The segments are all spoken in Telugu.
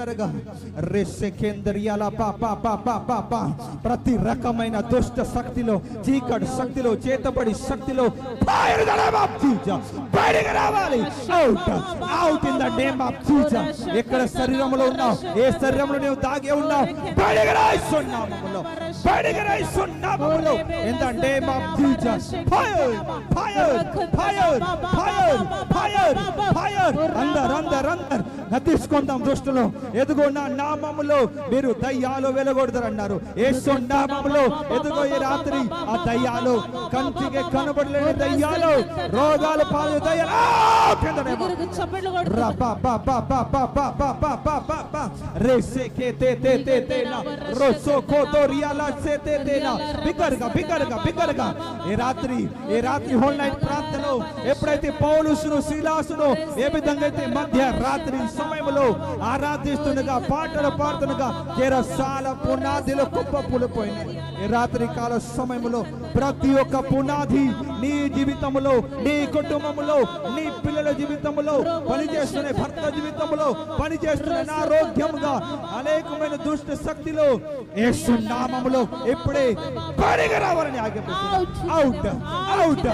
బిగ్గరగా రెస్సే కేంద్రియాల ప్రతి రకమైన దుష్ట శక్తిలో, చీకటి శక్తిలో, చేతబడి శక్తిలో బయటకు రావాలి. Out out in the name of Jesus. ఎక్కడ శరీరంలో ఉన్నావు, ఏ శరీరంలో నువ్వు దాగే ఉన్నావు, బయటకు రాయిస్తున్నాములో, బయటకు రాయిస్తున్నాములో in the name of Jesus. Fire fire fire fire fire fire. అందర్ అందర్ అందర్ తీసుకుందాం. దుష్టులు ఎదుగో నా నామములో మీరు దయ్యాలు వెలగొడతారన్నారు. యేసు నామములో ఎదుగో ఈ రాత్రి ఆ దయ్యాలు, కంటికి కనబడలేని దయ్యాలు, రోగాల పాలు దయ్యాలు ఈ రాత్రి హోల్ నైట్ ప్రార్థనలో ఎప్పుడైతే పౌలుసును శీలాసును ఏ విధంగా అయితే మధ్య రాత్రి సమయంలో ఆరాధిస్తుండగా, పాటలు పాడుతుండగా చెరసాల పునాదిలో కుప్ప కూలిపోయింది. ఈ రాత్రి కాల సమయంలో ప్రతి ఒక్క పునాది నీ జీవితంలో, నీ కుటుంబంలో, నీ పిల్లల జీవితంలో, పనిచేస్తున్న భర్త జీవితంలో, పనిచేస్తున్న ఆరోగ్యంగా అనేకమైన దుష్ట శక్తిలో యేసు నామములో ఇప్పుడే బయటకు రావాలని ఆజ్ఞాపిస్తున్నాను. Out out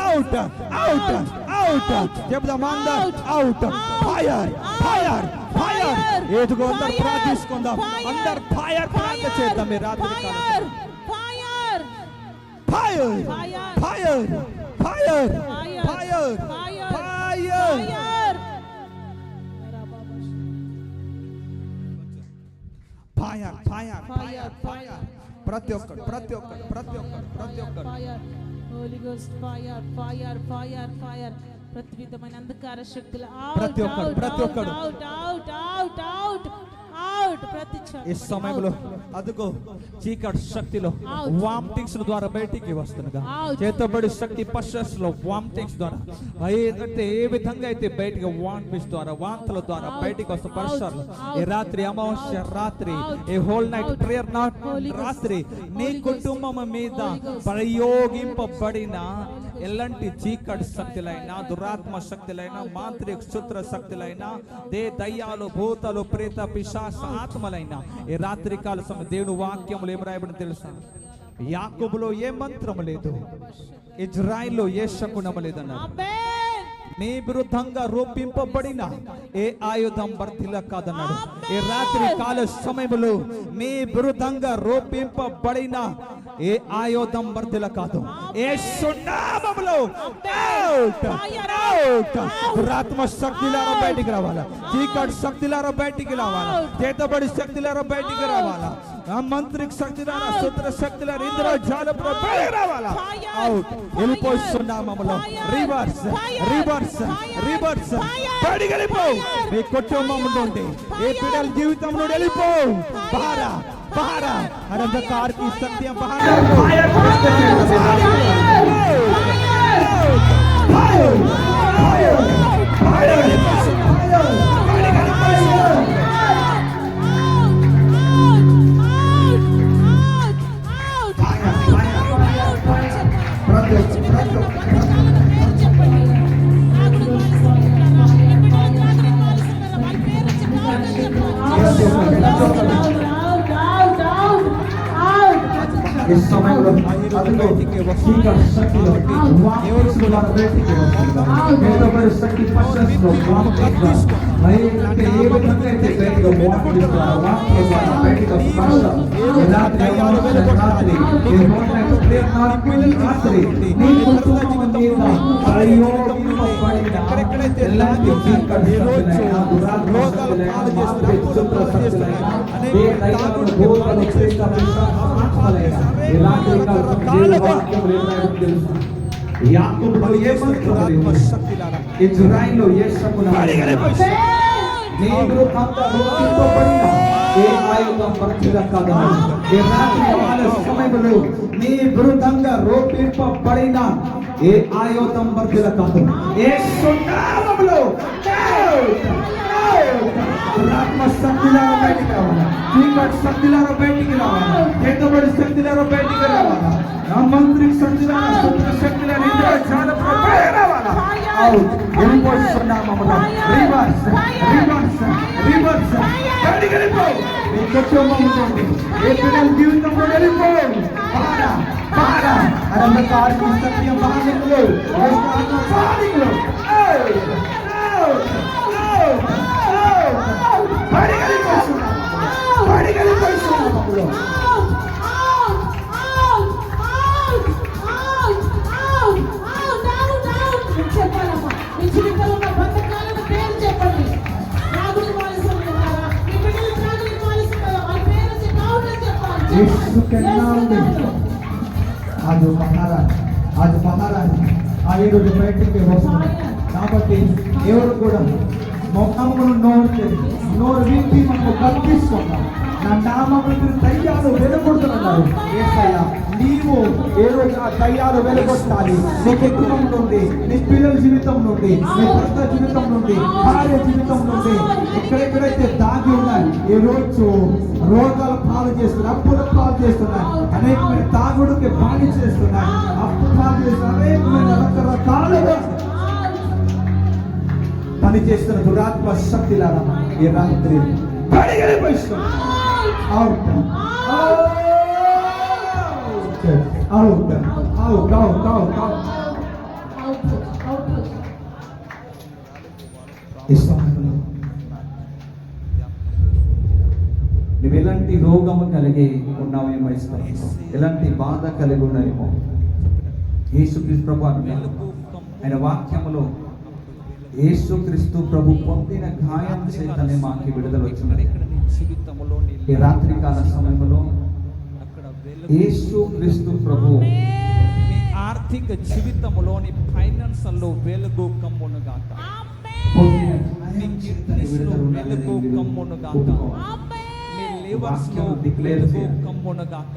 out out out చెప్దాం అందరూ. Out fire fire fire. ఏదుగో అందరు ప్రార్థించుకుందాం. అందరు ఫైర్ ప్రార్థన చేద్దాం. ఈ రాత్రి fire fire fire fire fire fire fire fire fire. ప్రతి ఒక్కరు ప్రతి ఒక్కరు ప్రతి ఒక్కరు ప్రతి ఒక్కరు holy ghost fire fire fire fire. ప్రతి విధమైన అంధకార శక్తులు ప్రతి ఒక్కరు ప్రతి ఒక్కరు out out out out out. ప్రతి ఈ సమయంలో అదుగో చీకటి శక్తిలో వామిటింగ్స్ ద్వారా బయటికి వస్తుండగా, చేతబడి శక్తి పశ్చాస్ లో వామిటింగ్స్ ద్వారా అంటే ఏ విధంగా అయితే బయటికి వామిటింగ్స్ ద్వారా, వాంతుల ద్వారా బయటికి వస్తున్న పరిసరాలు ఈ రాత్రి అమావాస్య రాత్రి, ఈ హోల్ నైట్ ప్రేయర్ రాత్రి నీ కుటుంబం మీద ప్రయోగింపబడిన ఎలాంటి చీకటి శక్తులైనా, దురాత్మ శక్తులైనా, మాంత్రిక సూత్ర శక్తులైనా, దయ్యాలు, భూతాలు, ప్రేత పిశాచ ఆత్మలైనా ఈ రాత్రి కాల సమయం దేవుని వాక్యములు ఏం రాయబడింది తెలుసా? యాకోబులో ఏ మంత్రము లేదు, ఇజ్రాయిల్లో ఏ శకునము లేదన్నారు. నీ విరుద్ధంగా రూపింపబడిన ఏ ఆయుధం వర్ధిల్ల కాదన్నాడు. ఈ రాత్రి కాల సమయంలో నీ విరుద్ధంగా రూపింపబడిన ఏ ఆయుధం వర్ధిల్ల కాదు. యేసు నామములో దురాత్మ శక్తులారా బయటికి రావాలా, చీకటి శక్తులారా బయటికి రావాలా, చేతబడి శక్తులారా బయటికి రావాలా, మంత్రిక శక్తులారా, సూత్ర శక్తులారా, ఇంద్రజాలములో బయటికి రావాలా. అవుట్ వెళ్ళిపోతున్నామములో రివర్స్ రివర్స్ రివర్స్ బయటికి వెళ్ళిపో. మీ కుటుంబం నుండి, ఏ పిల్లల జీవితం నుండి వెళ్ళిపో. బారా బారా అంధకార की शक्तियां बाहर इस समय चीकट शक्तिलो शक्ति पश्चात्लो యాకోబులో ఏ మంత్రము ఇజ్రాయిల్లో ఏ శకునము నీ విరుద్ధంగా రూపింపబడిన ఏ ఆయుధం వర్ధిల్ల కాదన్నాడు. ఈ రాత్రి కాల సమయంలో నీ విరుద్ధంగా రూపింపబడిన ఏ ఆయుధం వర్ధిల్ల కాదు. యేసు నామములో దురాత్మ శక్తులారా బయటికి రావాలా, చీకటి శక్తులారా బయటికి రావాలా, చేతబడి శక్తులారా బయటికి రావాలా, మంత్రిక శక్తులారా, సూత్ర శక్తులారా, ఇంద్రజాలములో బయటికి రావాలా. అవుట్ వెళ్ళిపోతున్నామములో రివర్స్ రివర్స్ రివర్స్ మీ కుటుంబం నుండి ఏ పిల్లల జీవితంలో వెళ్ళిపో బాగా బాగా అనంత ఆత్మ సత్య బాధికులు ఆత్మ బాధికులు చెప్పాలమ్మా మీ జీవితంలో ఉన్న బంధకాలను పేరు చెప్పండి. రాగుడి మానసం ఉన్నారా? మీ బిడ్డలు రాగుడి మానసం ఉన్నారా? వాళ్ళ పేరు చెప్పాలి. यीशु के नाम में आज మహారాజు ఆ ఈరోజు బయటికి వస్తుంది కాబట్టి ఎవరు కూడా మొక్కమును నోరు విప్పి మనకు కల్పిస్తున్నాం. నా నామములు దయ్యాలు వెలుగొడుతున్నారు. యేసయ్యా నీవు ఏ రోజు ఆ దయ్యాలు వెలుగొట్టాలి. నీ కుటుంబం నుండి, నీ పిల్లల జీవితం నుండి, నీ భర్త జీవితం నుండి, భార్య జీవితం నుండి ఎక్కడెక్కడైతే దాగి ఉన్నాయి ఈ రోజు రోగాల పాలు చేస్తున్నాయి, అప్పుల పాలు చేస్తున్నాయి, అనేకమైన తాగుడుకి బాని చేస్తున్నాయి, అప్పు పాలు చేస్తున్నాయి, అనేకమైన రకరకాలుగా పని చేస్తున్న దురాత్మ శక్తిలారా ఈ రాత్రి నువ్వు ఎలాంటి రోగము కలిగి ఉన్నావేమో ఇస్తాను, ఎలాంటి బాధ కలిగి ఉన్నాయేమో యేసుక్రీస్తు ప్రభు ఆయన వాక్యములో యేసుక్రీస్తు ప్రభు పొందిన గాయం చేతనే మాకు విడుదల వచ్చినది. ఈ రాత్రి కాల సమయంలో యేసుక్రీస్తు ప్రభు మీ ఆర్థిక జీవితంలోని ఫైనాన్షియల్లో వెలుగు కమ్మును గాక. పొందిన మీ కిడ్నీస్లో వెలుగు కమ్మును గాక. మీ లివర్స్ లో వెలుగు కమ్మును గాక.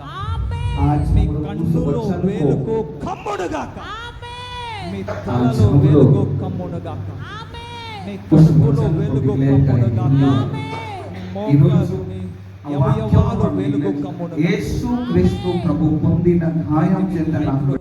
మీ కన్నులో వెలుగు కమ్మును గాక. మీ తలలో వెలుగు కమ్మును గాక. మీ కడుపులో వెలుగు కమ్మును గాక. మీ మోకాలు మీ అవయవాలు వెలుగు కమ్మును గాక. యేసుక్రీస్తు ప్రభు పొందిన గాయం చేత నాకు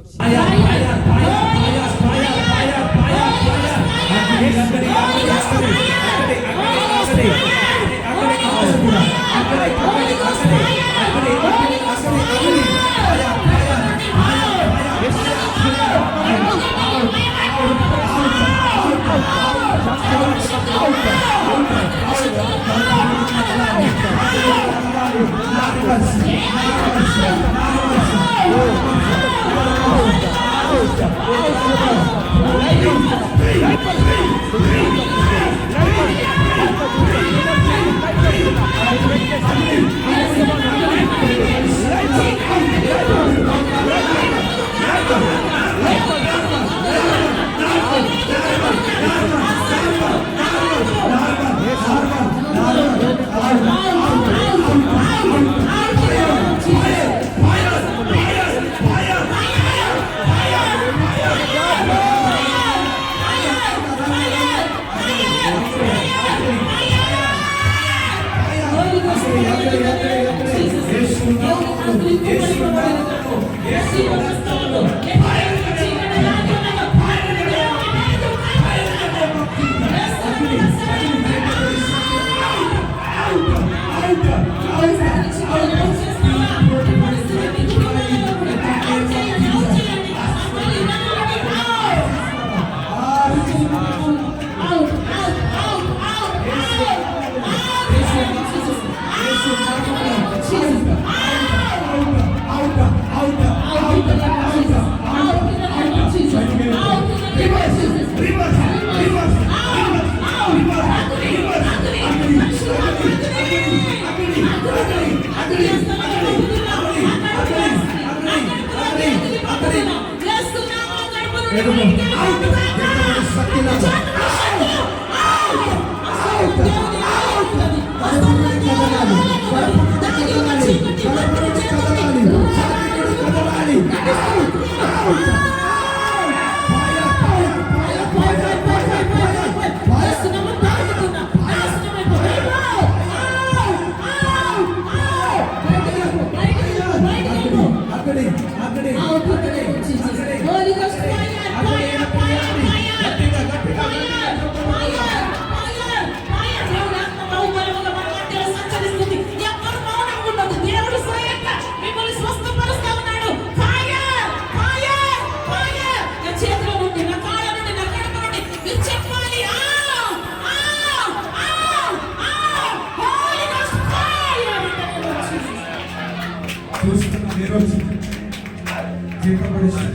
Holy Ghost fire, fire, fire, fire.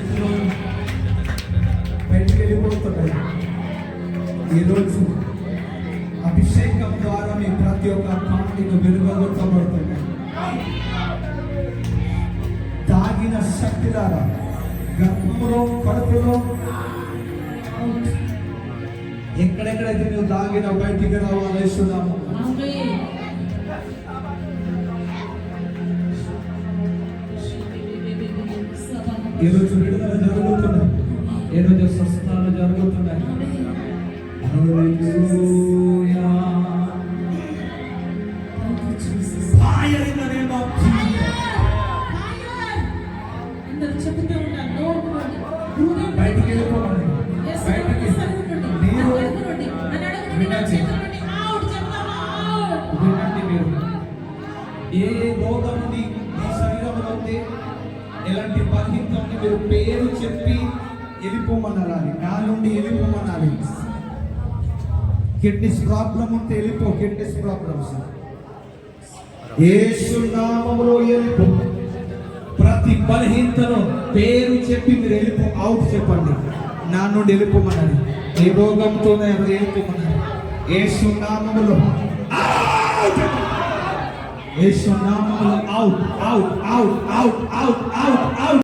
స్థితిలో బయటికి వెళ్ళిపోతున్నాయి. ఈరోజు అభిషేకం ద్వారా మీ ప్రతి ఒక్క కాంతిని వెలుగొట్టబడుతున్నాయి. దాగిన శక్తి ద్వారా గర్భంలో కడుపులో ఎక్కడెక్కడైతే నువ్వు దాగిన బయటికి రావాలేస్తున్నాము. ఈరోజు విడుదల జరుగుతున్నాయి. ఈరోజు స్వస్థాలు జరుగుతున్నాయి. హల్లెలూయా. Fire in the name of Jesus. అందరూ చెప్తూ ఉంటారు బయటికి వెళ్ళిపోవాలి. బయటికి మీరు వినండి. మీరు ఏ రోగం నుండి మీ శరీరంలో ఉంది, ఎలాంటి బలహీనత ఉంది, మీరు పేరు చెప్పి వెళ్ళిపోమనాలి. నా నుండి వెళ్ళిపోమనాలి. కిడ్నీస్ ప్రాబ్లం ఉంటే వెళ్ళిపో. కిడ్నీస్ ప్రాబ్లమ్స్ యేసు నామములో వెళ్ళిపో. ప్రతి బలహీనతను పేరు చెప్పి మీరు వెళ్ళిపో. అవుట్ చెప్పండి. నా నుండి వెళ్ళిపోమనాలి. ఏ రోగంతో వెళ్ళిపోమనాలి. యేసు నామములో యేసు నామములో out out out out out out out.